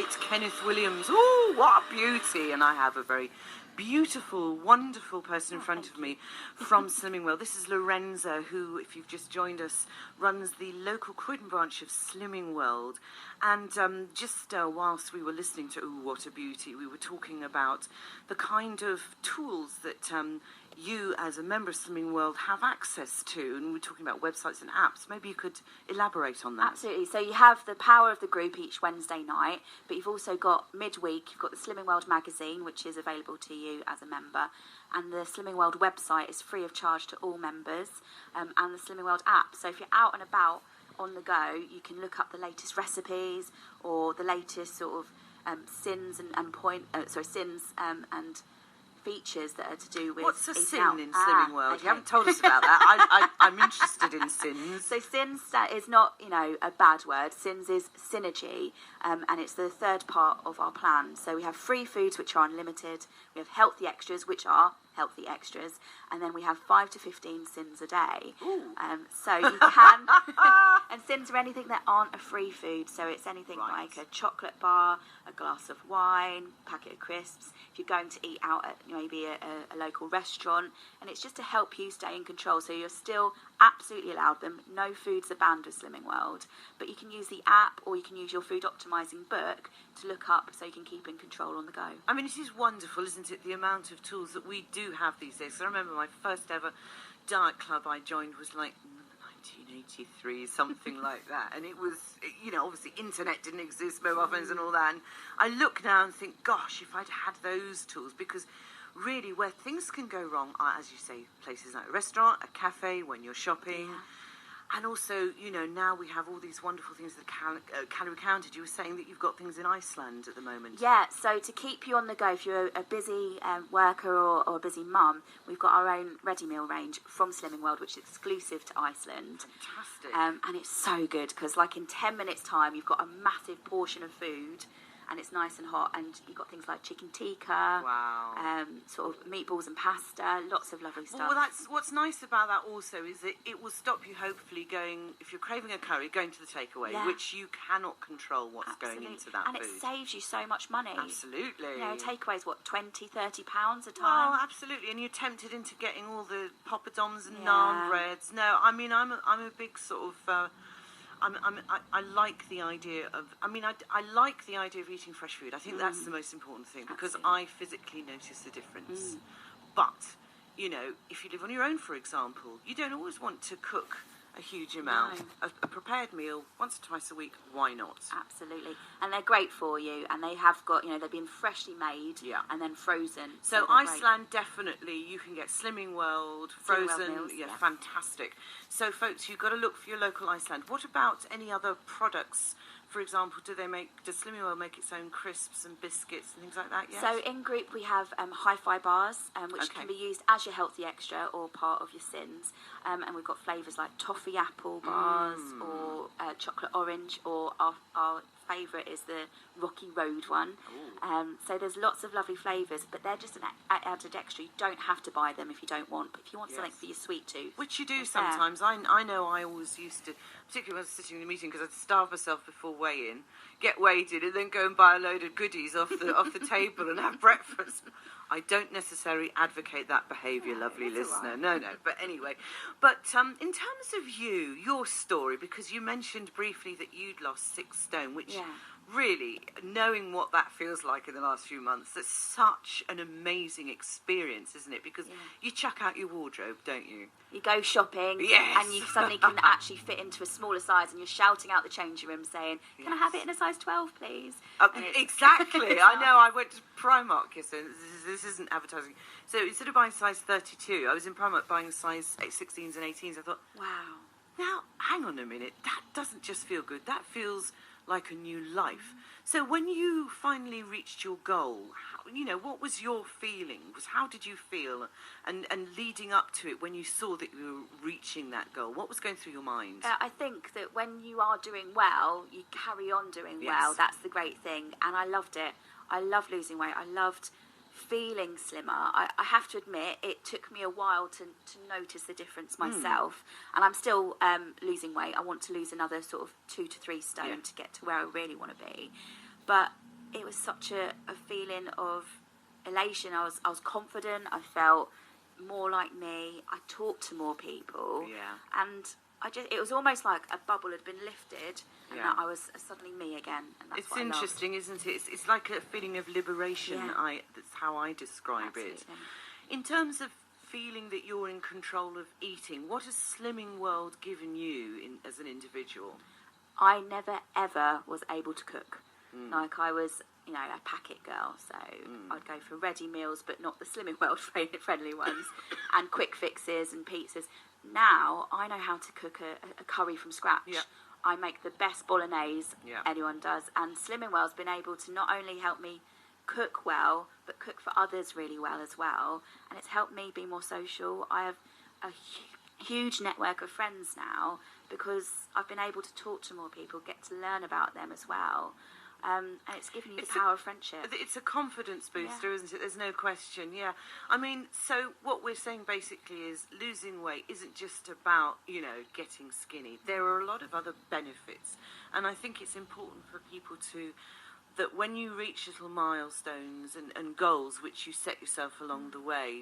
great Kenneth Williams. Oh, what a beauty. And I have a very beautiful, wonderful person in front of me from Slimming World. This is Lorenza, who, if you've just joined us, runs the local Croydon branch of Slimming World. And just whilst we were listening to Ooh, What a Beauty, we were talking about the kind of tools that you, as a member of Slimming World, have access to. And we're talking about websites and apps. Maybe you could elaborate on that. Absolutely. So you have the power of the group each Wednesday night, but you've also got midweek, you've got the Slimming World magazine, which is available to you as a member. And the Slimming World website is free of charge to all members, and the Slimming World app. So if you're out and about on the go, you can look up the latest recipes or the latest sort of sins and features that are to do with... What's a sin out. in Slimming World? Okay. You haven't told us about that. I'm interested in sins. So sins is not, a bad word. Sins is synergy, and it's the third part of our plan. So we have free foods, which are unlimited. We have healthy extras, which are healthy extras, and then we have 5 to 15 sins a day. So you can, and sins are anything that aren't a free food. So it's anything like a chocolate bar, a glass of wine, packet of crisps. If you're going to eat out at maybe a local restaurant, and it's just to help you stay in control. So you're still absolutely allowed them. No foods are banned with Slimming World, but you can use the app or you can use your food optimizing book to look up so you can keep in control on the go. I mean, it is wonderful, isn't it, the amount of tools that we do have these days. So I remember my first ever diet club I joined was like 1983, something like that. And it was, obviously internet didn't exist, mobile phones and all that. And I look now and think, gosh, if I'd had those tools, because really where things can go wrong are, as you say, places like a restaurant, a cafe, when you're shopping. Yeah. And also, now we have all these wonderful things that calorie counted. You were saying that you've got things in Iceland at the moment. Yeah, so to keep you on the go, if you're a busy worker or a busy mum, we've got our own ready meal range from Slimming World, which is exclusive to Iceland. Fantastic. And it's so good because, in 10 minutes' time, you've got a massive portion of food. And it's nice and hot, and you've got things like chicken tikka, sort of meatballs and pasta, lots of lovely stuff. Well, that's what's nice about that also is that it will stop you hopefully going, if you're craving a curry, going to the takeaway, which you cannot control what's going into that and food. it saves you so much money. Absolutely. Takeaways, £20, £30 a time? Oh, absolutely, and you're tempted into getting all the poppadoms and naan breads. No, I mean, I'm a big sort of... I like the idea of... I like the idea of eating fresh food. I think that's the most important thing because I physically notice the difference. But, if you live on your own, for example, you don't always want to cook a huge amount. No. A prepared meal once or twice a week, why not? Absolutely. And they're great for you, and they have got, they've been freshly made and then frozen. So Iceland, definitely, you can get Slimming World, frozen, World meals, fantastic. So folks, you've got to look for your local Iceland. What about any other products? For example, does Slimming World make its own crisps and biscuits and things like that? Yes? So in group we have hi-fi bars, which can be used as your healthy extra or part of your sins. And we've got flavours like toffee apple bars or chocolate orange, or our favourite is the Rocky Road one. So there's lots of lovely flavours, but they're just an added extra. You don't have to buy them if you don't want, but if you want something for your sweet tooth, which you do sometimes. I know I always used to, particularly when I was sitting in a meeting, because I'd starve myself before weigh-in, get weighed in, and then go and buy a load of goodies off the table and have breakfast. I don't necessarily advocate that behaviour, lovely listener. Right. No. But anyway, in terms of your story, because you mentioned briefly that you'd lost 6 stone, which really, knowing what that feels like in the last few months, that's such an amazing experience, isn't it? Because you chuck out your wardrobe, don't you? You go shopping, and you suddenly can actually fit into a smaller size, and you're shouting out the changing room saying, "Can I have it in a size 12, please?" Exactly. I know. I went to Primark yesterday. This isn't advertising. So instead of buying size 32, I was in Primark buying size 16s and 18s. I thought, wow. Now, hang on a minute. That doesn't just feel good. That feels like a new life. So when you finally reached your goal, what was your feeling? How did you feel? And leading up to it, when you saw that you were reaching that goal, what was going through your mind? I think that when you are doing well, you carry on doing well. That's the great thing. And I loved it. I loved losing weight. I loved feeling slimmer. I have to admit, it took me a while to notice the difference myself. And I'm still losing weight. I want to lose another sort of 2 to 3 stone to get to where I really want to be. But it was such a feeling of elation. I was confident. I felt more like me. I talked to more people. Yeah. And it was almost like a bubble had been lifted, and that I was suddenly me again. And that's It's what interesting, isn't it? It's like a feeling of liberation. Yeah. That's how I describe Absolutely. it. In terms of feeling that you're in control of eating, what has Slimming World given you as an individual? I never ever was able to cook. Like I was, a packet girl, so I'd go for ready meals, but not the Slimming World friendly ones, and quick fixes and pizzas. Now I know how to cook a curry from scratch. Yeah. I make the best bolognese anyone does, and Slimming World's been able to not only help me cook well, but cook for others really well as well, and it's helped me be more social. I have a huge network of friends now because I've been able to talk to more people, get to learn about them as well. And it's given you the power of friendship. It's a confidence booster, isn't it? There's no question, I mean, so what we're saying basically is losing weight isn't just about, getting skinny. There are a lot of other benefits. And I think it's important for people that when you reach little milestones and goals which you set yourself along the way,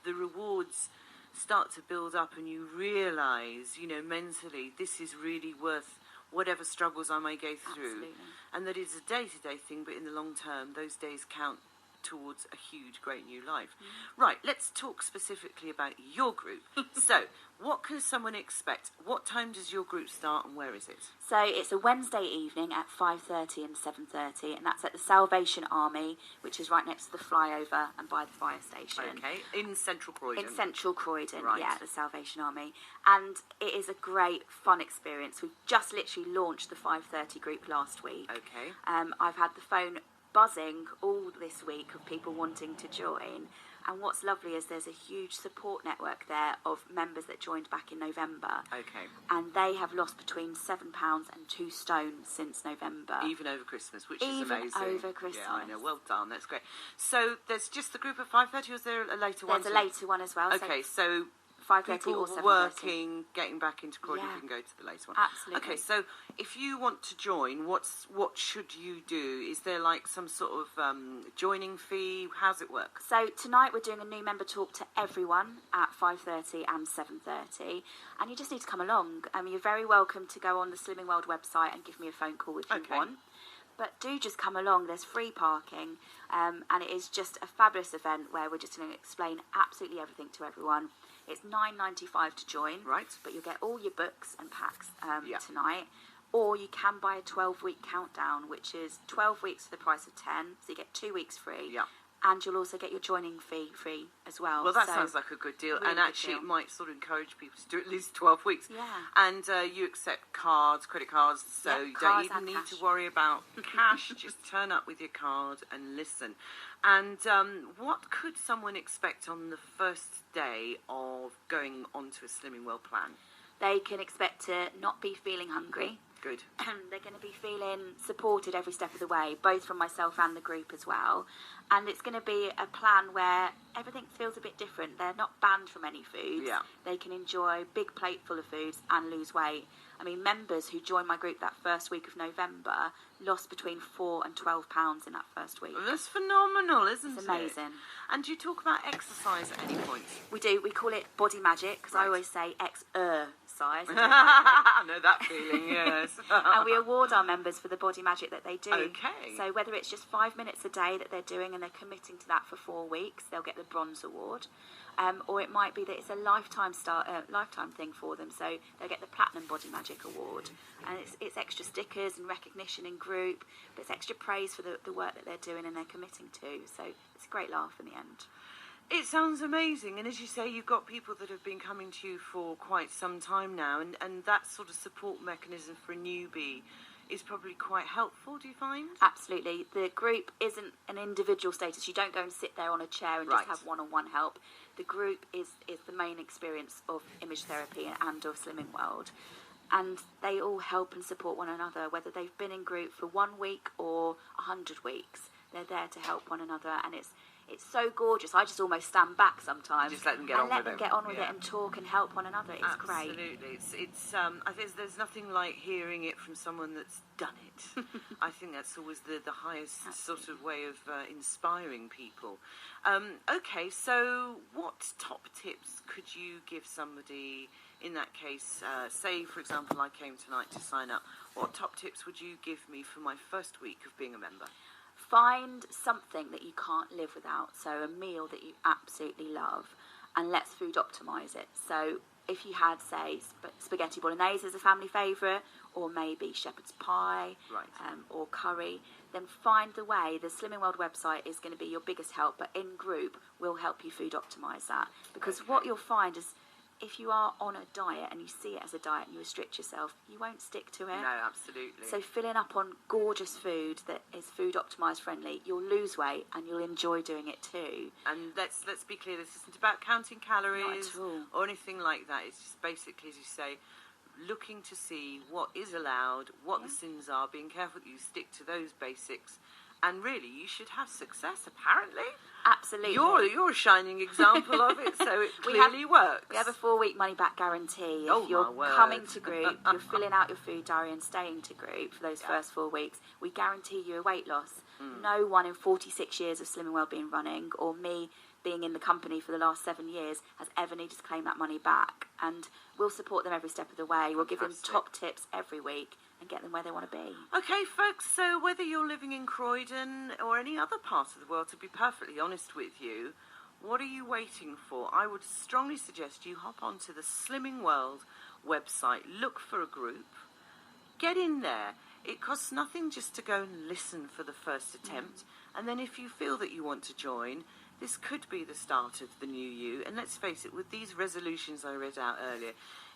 the rewards start to build up and you realise, mentally, this is really worth whatever struggles I may go through. Absolutely. And that it's a day-to-day thing, but in the long term, those days count towards a huge, great new life. Right, let's talk specifically about your group. So, what can someone expect? What time does your group start and where is it? So it's a Wednesday evening at 5:30 and 7:30, and that's at the Salvation Army, which is right next to the flyover and by the fire station. Okay, in Central Croydon. In Central Croydon, Right. the Salvation Army. And it is a great, fun experience. We've just literally launched the 5:30 group last week. Okay. I've had the phone buzzing all this week of people wanting to join. And what's lovely is there's a huge support network there of members that joined back in November. Okay. And they have lost between £7 and 2 stone since November. Even over Christmas, which is Even amazing. over Christmas. Yeah, I know. Well done. That's great. So there's just the group at 5:30, or is there a later one? There's a later one as well. Okay, so 5:30 people or 7:30. working, getting back into Croydon, Yeah. you can go to the later one. Absolutely. Okay, so if you want to join, what should you do? Is there like some sort of joining fee? How's it work? So tonight we're doing a new member talk to everyone at 5:30 and 7:30, and you just need to come along. You're very welcome to go on the Slimming World website and give me a phone call if you want. But do just come along. There's free parking, and it is just a fabulous event where we're just going to explain absolutely everything to everyone. It's $9.95 to join, Right. but you'll get all your books and packs tonight. Or you can buy a 12-week countdown, which is 12 weeks for the price of 10, so you get 2 weeks free. Yeah. And you'll also get your joining fee free as well. Well, that So, sounds like a good deal. really And good actually, deal. it might sort of encourage people to do at least 12 weeks. Yeah. And you accept cards, credit cards, so Yeah, you don't cards even and need cash. to worry about cash. Just turn up with your card and listen. And what could someone expect on the first day of going onto a Slimming World plan? They can expect to not be feeling hungry. Good. They're going to be feeling supported every step of the way, both from myself and the group as well. And it's going to be a plan where everything feels a bit different. They're not banned from any foods. Yeah. They can enjoy a big plate full of foods and lose weight. I mean, members who joined my group that first week of November lost between 4 and 12 pounds in that first week. That's phenomenal, isn't it? It's amazing. And do you talk about exercise at any point? We do. We call it body magic because I Right. always say exercise. I know that feeling, yes. And we award our members for the body magic that they do. Okay. So whether it's just 5 minutes a day that they're doing and they're committing to that for 4 weeks, they'll get the bronze award. Or it might be that it's a lifetime thing for them, so they'll get the platinum body magic award. And it's extra stickers and recognition in group, but it's extra praise for the work that they're doing and they're committing to. So it's a great laugh in the end. It sounds amazing, and as you say, you've got people that have been coming to you for quite some time now, and that sort of support mechanism for a newbie is probably quite helpful, do you find? Absolutely. The group isn't an individual status. You don't go and sit there on a chair and Right. just have one-on-one help. The group is the main experience of image therapy and of Slimming World. And they all help and support one another, whether they've been in group for 1 week or 100 weeks. They're there to help one another, and it's so gorgeous. I just almost stand back sometimes. Just let them get on with it. And let them get on with it and talk and help one another. It's great. Absolutely. I think there's nothing like hearing it from someone that's done it. I think that's always the highest sort of way of inspiring people. Okay, so what top tips could you give somebody in that case? Say, for example, I came tonight to sign up. What top tips would you give me for my first week of being a member? Find something that you can't live without, so a meal that you absolutely love, and let's food optimise it. So if you had, say, spaghetti bolognese as a family favourite, or maybe shepherd's pie, or curry, then find the way. The Slimming World website is going to be your biggest help, but in group we'll help you food optimise that. Because what you'll find is, if you are on a diet and you see it as a diet and you restrict yourself, you won't stick to it. No, absolutely. So filling up on gorgeous food that is food optimised friendly, you'll lose weight and you'll enjoy doing it too. And let's be clear, this isn't about counting calories Not at all. or anything like that. It's just basically, as you say, looking to see what is allowed, what the sins are, being careful that you stick to those basics, and really you should have success, apparently. Absolutely. You're a shining example of it, so it clearly works. We have a 4-week money-back guarantee. Oh, if you're my word. coming to group, you're filling out your food diary and staying to group for those first 4 weeks, we guarantee you a weight loss. No one in 46 years of Slimming Wellbeing running, or me being in the company for the last 7 years, has ever needed to claim that money back. And we'll support them every step of the way. We'll give them top tips every week and get them where they want to be. Okay, folks, so whether you're living in Croydon or any other part of the world, to be perfectly honest with you, what are you waiting for? I would strongly suggest you hop onto the Slimming World website, look for a group, get in there. It costs nothing just to go and listen for the first attempt, and then if you feel that you want to join, this could be the start of the new you. And let's face it, with these resolutions I read out earlier,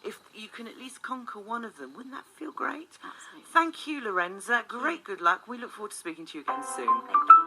if you can at least conquer one of them, wouldn't that feel great? Absolutely. Thank you, Lorenza. Great good luck. We look forward to speaking to you again soon. Thank you.